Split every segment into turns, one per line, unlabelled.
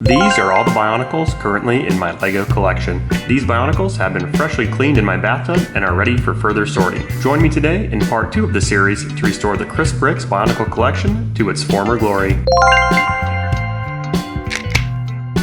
These are all the Bionicles currently in my LEGO collection. These Bionicles have been freshly cleaned in my bathtub and are ready for further sorting. Join me today in part 2 of the series to restore the Crisp Bricks Bionicle collection to its former glory.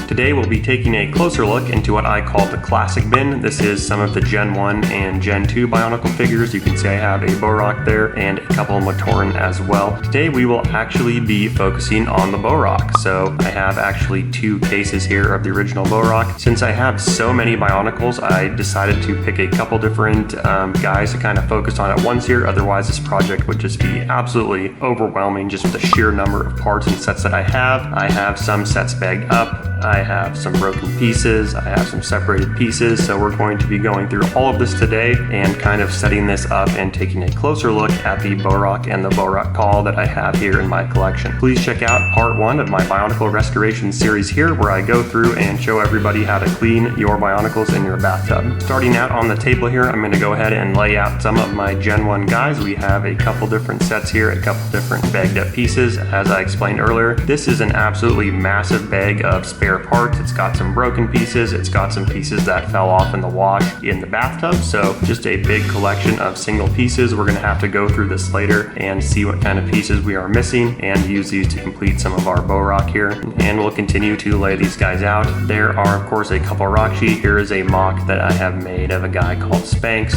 Today we'll be taking a closer look into what I call the classic bin. This is some of the Gen 1 and Gen 2 Bionicle figures. You can see I have a Bohrok there and a couple of Matoran as well. Today we will actually be focusing on the Bohrok. So I have actually 2 cases here of the original Bohrok. Since I have so many Bionicles, I decided to pick a couple different guys to kind of focus on at once here. Otherwise this project would just be absolutely overwhelming just with the sheer number of parts and sets that I have. I have some sets bagged up. I have some broken pieces, I have some separated pieces, so we're going to be going through all of this today and kind of setting this up and taking a closer look at the BOHROK and the BOHROK-KAL that I have here in my collection. Please check out part 1 of my Bionicle restoration series here, where I go through and show everybody how to clean your Bionicles in your bathtub. Starting out on the table here, I'm going to go ahead and lay out some of my Gen 1 guys. We have a couple different sets here, a couple different bagged up pieces. As I explained earlier, this is an absolutely massive bag of spare parts. It's got some broken pieces, it's got some pieces that fell off in the wash in the bathtub, so just a big collection of single pieces. We're going to have to go through this later and see what kind of pieces we are missing and use these to complete some of our Bohrok here, and we'll continue to lay these guys out. There are of course a couple Rockshi. Here is a mock that I have made of a guy called Spanx.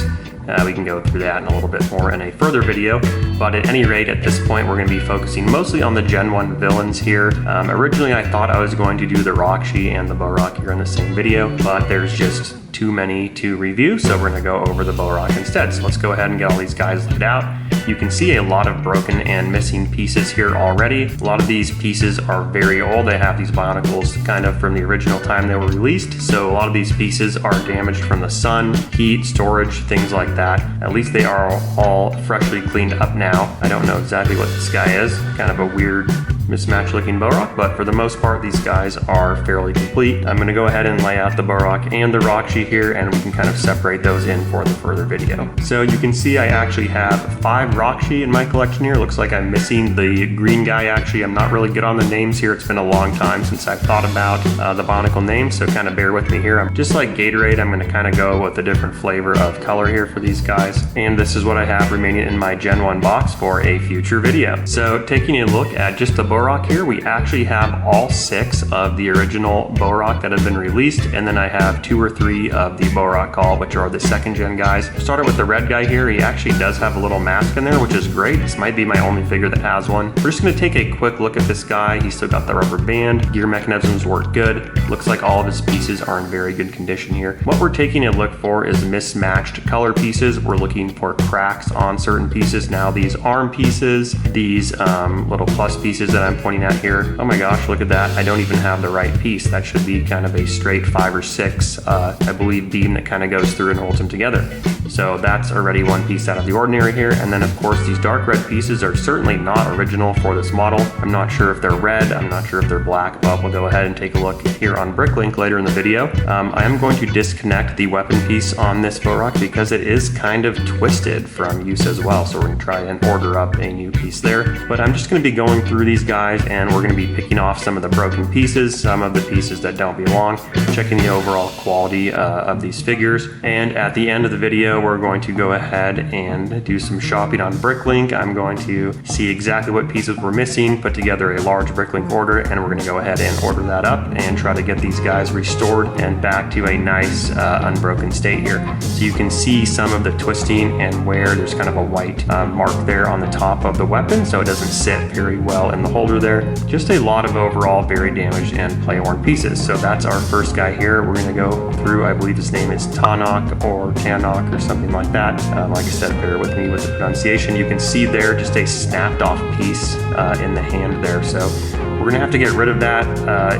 We can go through that in a little bit more in a further video, but at any rate, at this point, we're going to be focusing mostly on the Gen 1 villains here. Originally, I thought I was going to do the Rockshi and the Bohrok here in the same video, but there's just too many to review, so we're going to go over the Bohrok instead. So let's go ahead and get all these guys laid out. You can see a lot of broken and missing pieces here already. A lot of these pieces are very old. They have these Bionicles kind of from the original time they were released, so a lot of these pieces are damaged from the sun, heat, storage, things like that. At least they are all freshly cleaned up now. I don't know exactly what this guy is. Kind of a weird mismatched looking Bohrok, but for the most part these guys are fairly complete. I'm going to go ahead and lay out the Bohrok and the Rockshi here, and we can kind of separate those in for the further video. So you can see I actually have 5 Rockshi in my collection here. Looks like I'm missing the green guy. Actually, I'm not really good on the names here. It's been a long time since I've thought about the Bionicle names, so kind of bear with me here. I'm just like Gatorade, I'm going to kind of go with a different flavor of color here for these guys, and this is what I have remaining in my Gen 1 box for a future video. So taking a look at just the Bohrok here, we actually have all 6 of the original Bohrok that have been released, and then I have 2 or 3 of the BOHROK-KAL, which are the 2nd gen guys. Started with the red guy here. He actually does have a little mask in there, which is great. This might be my only figure that has one. We're just going to take a quick look at this guy. He's still got the rubber band. Gear mechanisms work good. Looks like all of his pieces are in very good condition here. What we're taking a look for is mismatched color pieces. We're looking for cracks on certain pieces. Now these arm pieces, these little plus pieces that I'm pointing at here, oh my gosh, look at that. I don't even have the right piece. That should be kind of a straight 5 or 6 I believe beam that kind of goes through and holds them together. So that's already one piece out of the ordinary here. And then of course these dark red pieces are certainly not original for this model. I'm not sure if they're red, I'm not sure if they're black, but we'll go ahead and take a look here on Bricklink later in the video. I am going to disconnect the weapon piece on this Bohrok because it is kind of twisted from use as well. So we're going to try and order up a new piece there. But I'm just going to be going through these guys, and we're going to be picking off some of the broken pieces, some of the pieces that don't belong, checking the overall quality of these figures. And at the end of the video, we're going to go ahead and do some shopping on Bricklink. I'm going to see exactly what pieces we're missing, put together a large Bricklink order, and we're going to go ahead and order that up and try to get these guys restored and back to a nice unbroken state here. So you can see some of the twisting and where there's kind of a white mark there on the top of the weapon, so it doesn't sit very well in the holder there. Just a lot of overall very damaged and play-worn pieces. So that's our first guy here. We're going to go through, I believe his name is Tanok or Tanok or something like that. Like I said, bear with me with the pronunciation. You can see there just a snapped off piece in the hand there. So we're going to have to get rid of that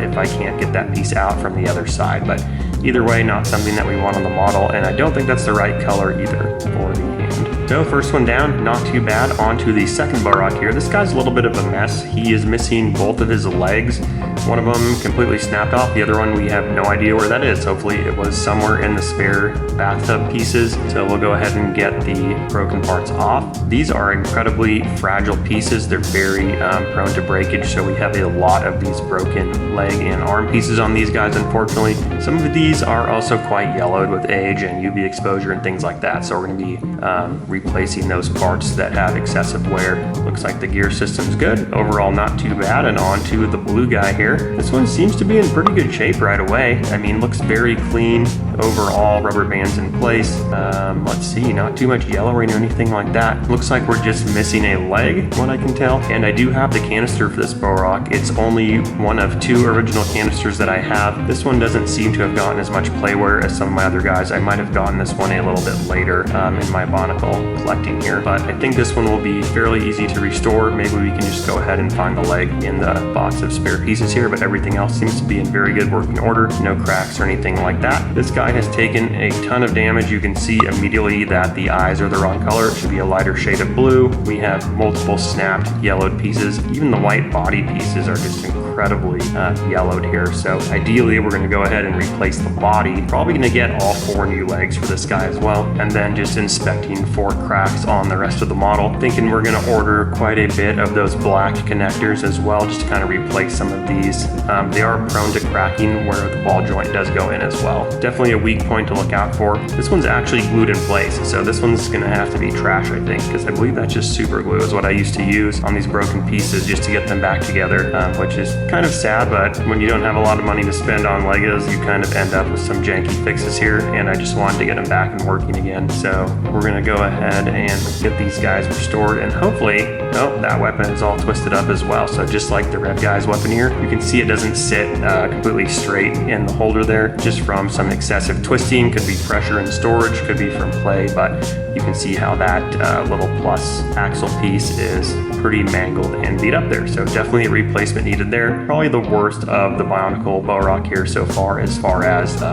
if I can't get that piece out from the other side. But either way, not something that we want on the model, and I don't think that's the right color either for the hand. So first one down, not too bad. On to the second Bohrok here. This guy's a little bit of a mess. He is missing both of his legs. One of them completely snapped off. The other one, we have no idea where that is. Hopefully it was somewhere in the spare bathtub pieces. So we'll go ahead and get the broken parts off. These are incredibly fragile pieces. They're very prone to breakage. So we have a lot of these broken leg and arm pieces on these guys, unfortunately. Some of these are also quite yellowed with age and UV exposure and things like that. So we're going to be replacing those parts that have excessive wear. Looks like the gear system's good. Overall, not too bad. And on to the blue guy here. This one seems to be in pretty good shape right away. I mean, looks very clean overall. Rubber bands in place. Let's see, not too much yellowing or anything like that. Looks like we're just missing a leg, what I can tell. And I do have the canister for this Bohrok. It's only one of 2 original canisters that I have. This one doesn't seem to have gotten as much playwear as some of my other guys. I might have gotten this one a little bit later in my Bionicle collecting here, but I think this one will be fairly easy to restore. Maybe we can just go ahead and find the leg in the box of spare pieces here, but everything else seems to be in very good working order. No cracks or anything like that. This guy has taken a ton of damage. You can see immediately that the eyes are the wrong color. It should be a lighter shade of blue. We have multiple snapped yellowed pieces. Even the white body pieces are just incredibly yellowed here. So ideally we're going to go ahead and replace the body. Probably going to get all 4 new legs for this guy as well, and then just inspecting for cracks on the rest of the model. Thinking we're going to order quite a bit of those black connectors as well, just to kind of replace some of these. They are prone to cracking where the ball joint does go in as well. Definitely a weak point to look out for. This one's actually glued in place, so this one's going to have to be trash, I think, because I believe that's just super glue is what I used to use on these broken pieces just to get them back together, which is kind of sad, but when you don't have a lot of money to spend on Legos, you kind of end up with some janky fixes here, and I just wanted to get them back and working again. So we're going to go ahead and get these guys restored, and hopefully, oh, that weapon is all twisted up as well. So just like the red guy's weapon here, you can see it doesn't sit completely straight in the holder there, just from some excessive twisting. Could be pressure in storage, could be from play, but you can see how that little plus axle piece is pretty mangled and beat up there. So definitely a replacement needed there. Probably the worst of the Bionicle Bohrok here so far as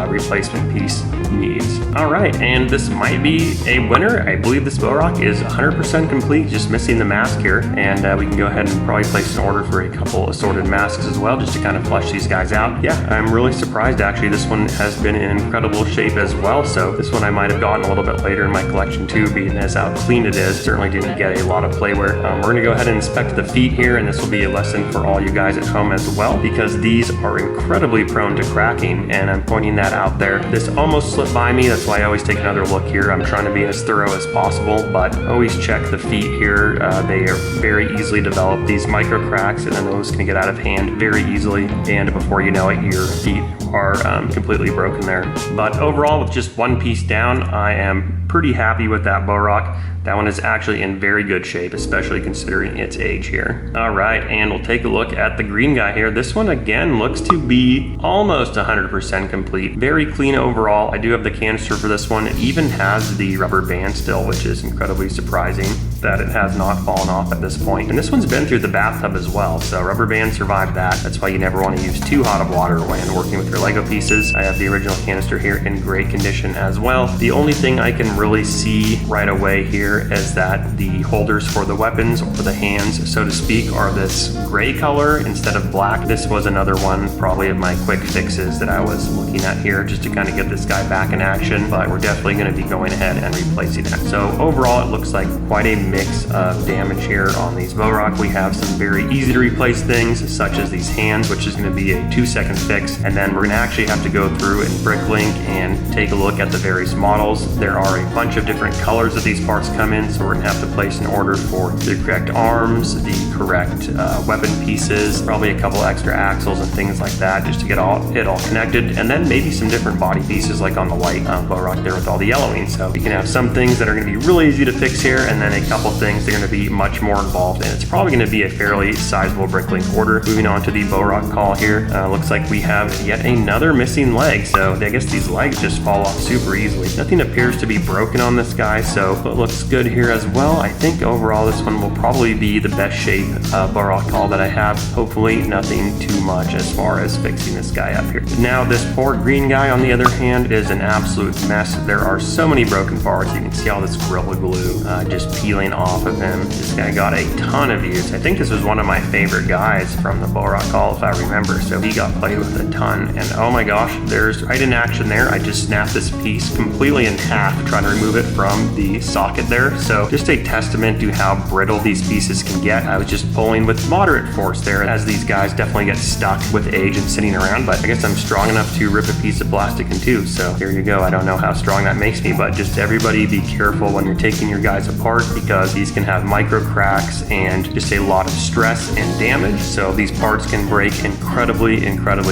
replacement piece needs. All right, and this might be a winner. I believe this Bohrok is 100% complete, just missing the mask here, and we can go ahead and probably place an order for a couple assorted masks as well, just to kind of flesh these guys out. Yeah, I'm really surprised actually. This one has been in incredible shape as well, so this one I might have gotten a little bit later in my collection too, being as how clean it is. Certainly didn't get a lot of playwear. We're gonna go ahead and inspect the feet here, and this will be a lesson for all you guys at home as well, because these are incredibly prone to cracking, and I'm pointing that out there. This almost slipped by me, that's why I always take another look here. I'm trying to be as thorough as possible, but always check the feet here. They are very easily developed, these micro cracks, and then those can get out of hand very easily, and before you know it, your feet are completely broken there. But overall, with just one piece down, I am pretty happy with that Bohrok. That one is actually in very good shape, especially considering its age here. All right, and we'll take a look at the green guy here. This one again looks to be almost 100% complete. Very clean overall. I do have the canister for this one. It even has the rubber band still, which is incredibly surprising that it has not fallen off at this point. And this one's been through the bathtub as well, so rubber band survived that. That's why you never want to use too hot of water when working with your Lego pieces. I have the original canister here in great condition as well. The only thing I can really see right away here is that the holders for the weapons, or the hands, so to speak, are this gray color instead of black. This was another one probably of my quick fixes that I was looking at here, just to kind of get this guy back in action, but we're definitely going to be going ahead and replacing that. So overall, it looks like quite a mix of damage here on these Bohrok. We have some very easy to replace things, such as these hands, which is going to be a 2-second fix, and then we're going to actually have to go through in Bricklink and take a look at the various models. There are a bunch of different colors that these parts come in, so we're going to have to place an order for the correct arms, the correct weapon pieces, probably a couple extra axles and things like that, just to get it all connected, and then maybe some different body pieces like on the white Bohrok there with all the yellowing. So we can have some things that are going to be really easy to fix here, and then a couple things that are going to be much more involved, and it's probably going to be a fairly sizable Bricklink order. Moving on to the BOHROK-KAL here. Looks like we have yet another missing leg. So I guess these legs just fall off super easily. Nothing appears to be broken on this guy, so it looks good here as well. I think overall this one will probably be the best shape bohrokkal that I have. Hopefully nothing too much as far as fixing this guy up here. Now this poor green guy on the other hand is an absolute mess. There are so many broken parts. You can see all this Gorilla Glue just peeling off of him. This guy got a ton of use. I think this was one of my favorite guys from the bohrokkal if I remember, so he got played with a ton. And oh my gosh, there's right in action there. I just snapped this piece completely in half trying to remove it from the socket there. So just a testament to how brittle these pieces can get. I was just pulling with moderate force there, as these guys definitely get stuck with age and sitting around, but I guess I'm strong enough to rip a piece of plastic in two. So here you go. I don't know how strong that makes me, but just everybody be careful when you're taking your guys apart, because these can have micro cracks and just a lot of stress and damage. So these parts can break incredibly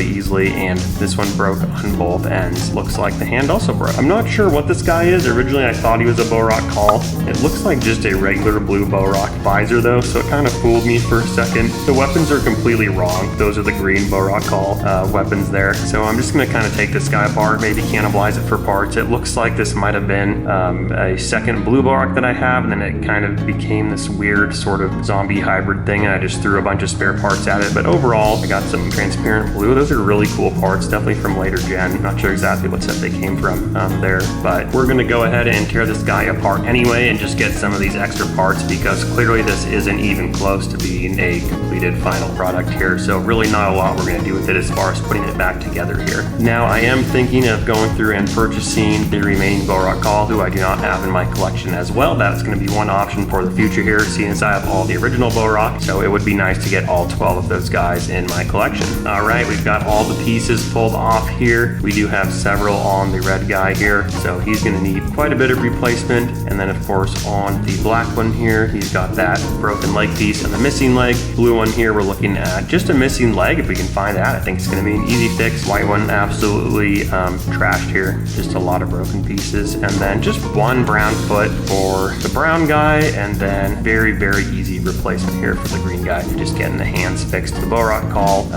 easily, and this one broke on both ends. Looks like the hand also broke. I'm not sure what this guy is. Originally I thought he was a bohrokkal. It looks like just a regular blue bohrock visor though, so it kind of fooled me for a second. The weapons are completely wrong. Those are the green bohrokkal weapons there. So I'm just going to kind of take this guy apart, maybe cannibalize it for parts. It looks like this might have been a second blue bohrock that I have, and then it kind of became this weird sort of zombie hybrid thing, and I just threw a bunch of spare parts at it. But overall, I got some transparent blue. Those are really cool parts, definitely from later gen. Not sure exactly what set they came from there, but we're going to go ahead and tear this guy apart anyway and just get some of these extra parts, because clearly this isn't even close to being a completed final product here. So really not a lot we're going to do with it as far as putting it back together here. Now I am thinking of going through and purchasing the remaining bohrokkal who I do not have in my collection as well. That's going to be one option for the future here, seeing as I have all the original bohrock. So it would be nice to get all 12 of those guys in my collection. All right, we've got all the pieces pulled off here. We do have several on the red guy here, so he's going to need quite a bit of replacement. And then of course on the black one here, he's got that broken leg piece and the missing leg. Blue one here, we're looking at just a missing leg if we can find that. I think it's going to be an easy fix. White one absolutely trashed here, just a lot of broken pieces. And then just one brown foot for the brown guy, and then very easy replacement here for the green guy. Just getting the hands fixed. The bohrokkal,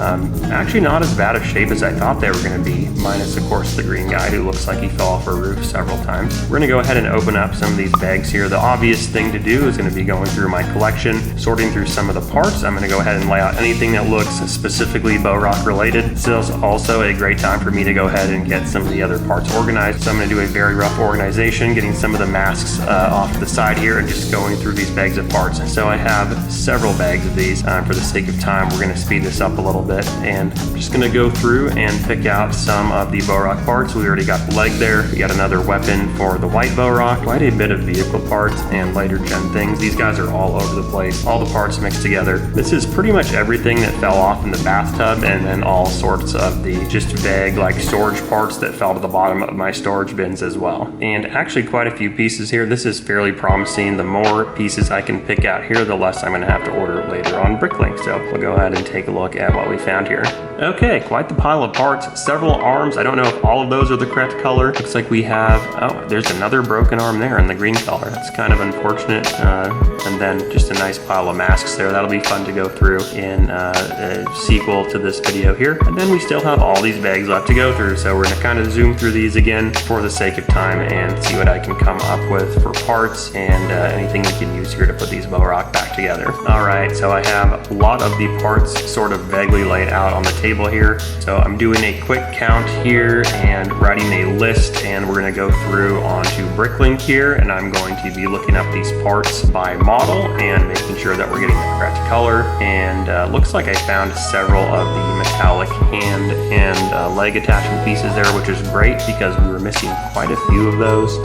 actually not as bad of shape as I thought they were going to be, minus of course the green guy who looks like he fell off a roof several times. We're going to go ahead and open up some of these bags here. The obvious thing to do is going to be going through my collection, sorting through some of the parts. I'm going to go ahead and lay out anything that looks specifically bohrock related. This is also a great time for me to go ahead and get some of the other parts organized. So I'm going to do a very rough organization, getting some of the masks off to the side here and just going through these bags of parts. So I have several bags of these. For the sake of time, we're going to speed this up a little bit, and I'm just going to go through and pick out some of the bohrock parts. We already got the leg there. We got another weapon for the white bohrock, quite a bit of vehicle parts and later gen things. These guys are all over the place, all the parts mixed together. This is pretty much everything that fell off in the bathtub, and then all sorts of the just vague like storage parts that fell to the bottom of my storage bins as well. And actually quite a few pieces here. This is fairly promising. The more pieces I can pick out here, the less I'm going to have to order later on Bricklink. So we'll go ahead and take a look at what we found here. Okay, quite the pile of parts. Several arms. I don't know if all of those are the correct color. Looks like we have, oh, there's another broken arm there in the green color. That's kind of unfortunate. And then just a nice pile of masks there. That'll be fun to go through in a sequel to this video here. And then we still have all these bags left to go through. So we're gonna kind of zoom through these again for the sake of time and see what I can come up with for parts and anything we can use here to put these bohrock back together. All right, so I have a lot of the parts sort of vaguely laid out on the table here. So I'm doing a quick count here and writing a list, and we're gonna go through onto Bricklink here, and I'm going to be looking up these parts by model and making sure that we're getting the correct color. And looks like I found several of the metallic hand and leg attachment pieces there, which is great because we were missing quite a few of those.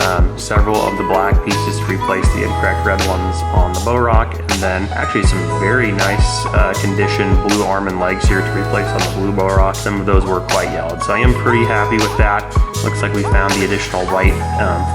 Several of the black pieces to replace the incorrect red ones on the bohrock, and then actually some very nice condition blue arm and legs here to replace on the blue bohrock. Some of those were quite yellowed, so I am pretty happy with that. Looks like we found the additional white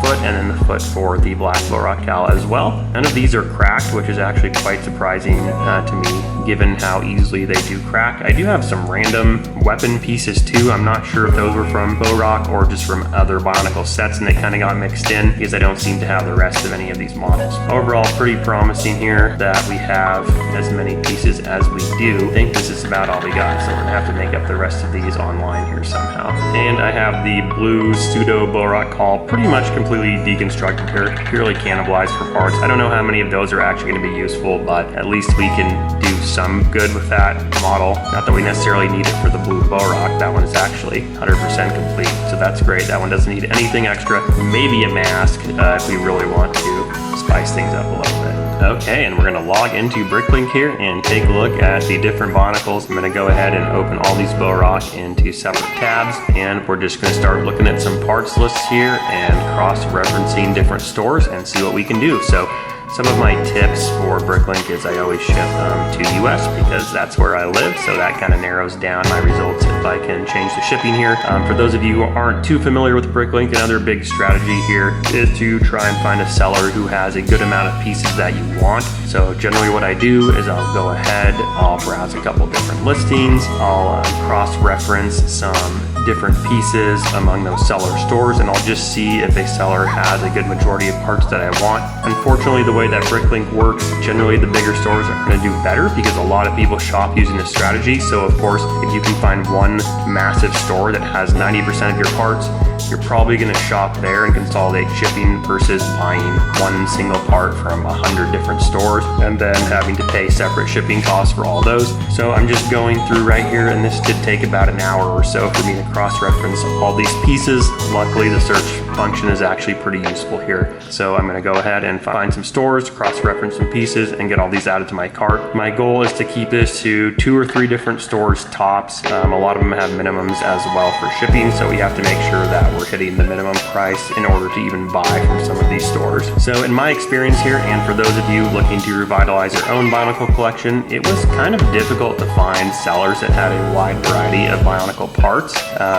foot and then the foot for the black bohrock-KAL as well. None of these are cracked, which is actually quite surprising to me. given how easily they do crack. I do have some random weapon pieces too. I'm not sure if those were from Bohrok or just from other Bionicle sets, and they kind of got mixed in because I don't seem to have the rest of any of these models. Overall, pretty promising here that we have as many pieces as we do. I think this is about all we got, so we're gonna have to make up the rest of these online here somehow. And I have the blue pseudo bohrokkal pretty much completely deconstructed here, purely cannibalized for parts. I don't know how many of those are actually going to be useful, but at least we can do some good with that model. Not that we necessarily need it for the blue Bohrok. That one is actually 100% complete, so that's great. That one doesn't need anything extra. Maybe a mask if we really want to spice things up a little bit. Okay, and we're going to log into Bricklink here and take a look at the different Bionicles. I'm going to go ahead and open all these Bohrok into separate tabs, and we're just going to start looking at some parts lists here and cross-referencing different stores and see what we can do. So some of my tips for Bricklink is I always ship to US because that's where I live, so that kind of narrows down my results if I can change the shipping here. For those of you who aren't too familiar with Bricklink, another big strategy here is to try and find a seller who has a good amount of pieces that you want. So generally what I do is I'll go ahead, I'll browse a couple different listings, I'll cross-reference some different pieces among those seller stores, and I'll just see if a seller has a good majority of parts that I want. Unfortunately, the way that Bricklink works, generally the bigger stores are going to do better because a lot of people shop using this strategy. So of course, if you can find one massive store that has 90% of your parts, you're probably going to shop there and consolidate shipping versus buying one single part from 100 different stores and then having to pay separate shipping costs for all those. So I'm just going through right here, and this did take about an hour or so for me to cross-reference all these pieces. Luckily, the search function is actually pretty useful here. So I'm going to go ahead and find some stores, cross-reference some pieces, and get all these added to my cart. My goal is to keep this to 2 or 3 different stores tops. A lot of them have minimums as well for shipping, so we have to make sure that we're hitting the minimum price in order to even buy from some of these stores. So in my experience here, and for those of you looking to revitalize your own Bionicle collection, it was kind of difficult to find sellers that had a wide variety of Bionicle parts.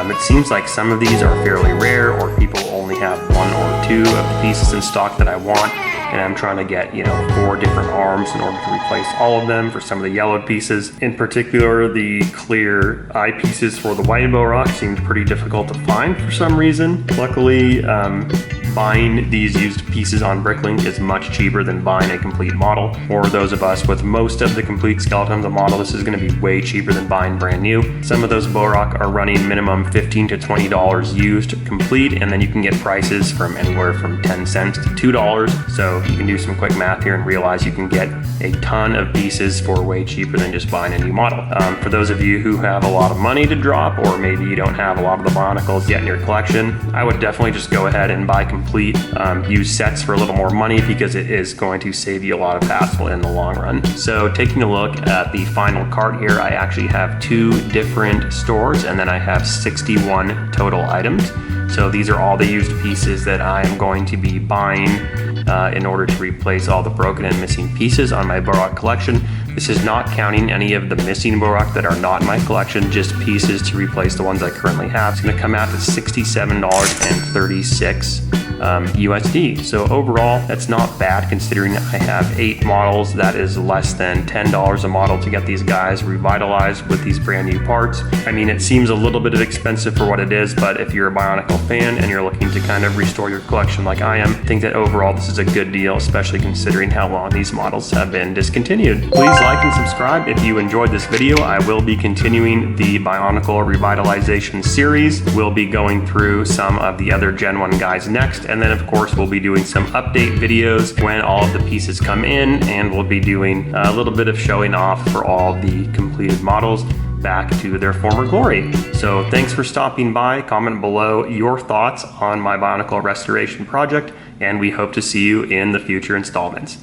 It seems like some of these are fairly rare, or people only have 1 or 2 of the pieces in stock that I want, and I'm trying to get 4 different arms in order to replace all of them for some of the yellowed pieces. In particular, the clear eyepieces for the white Bohrok seemed pretty difficult to find for some reason. Luckily, buying these used pieces on Bricklink is much cheaper than buying a complete model. For those of us with most of the complete skeleton of the model, this is going to be way cheaper than buying brand new. Some of those Bohrok are running minimum $15 to $20 used complete, and then you can get prices from anywhere from 10 cents to $2. So you can do some quick math here and realize you can get a ton of pieces for way cheaper than just buying a new model. For those of you who have a lot of money to drop, or maybe you don't have a lot of the Bionicles yet in your collection, I would definitely just go ahead and buy complete used sets for a little more money, because it is going to save you a lot of hassle in the long run. So taking a look at the final cart here, I actually have 2 different stores, and then I have 61 total items. So these are all the used pieces that I am going to be buying in order to replace all the broken and missing pieces on my Bohrok collection. This is not counting any of the missing Bohrok that are not in my collection, just pieces to replace the ones I currently have. It's going to come out to $67.36 USD. So overall, that's not bad considering I have 8 models. That is less than $10 a model to get these guys revitalized with these brand new parts. I mean, it seems a little bit expensive for what it is, but if you're a Bionicle fan and you're looking to kind of restore your collection like I am, I think that overall this is a good deal, especially considering how long these models have been discontinued. Please like and subscribe if you enjoyed this video. I will be continuing the Bionicle revitalization series. We'll be going through some of the other Gen 1 guys next, and then of course we'll be doing some update videos when all of the pieces come in, and we'll be doing a little bit of showing off for all the completed models back to their former glory. So thanks for stopping by. Comment below your thoughts on my Bionicle restoration project, and we hope to see you in the future installments.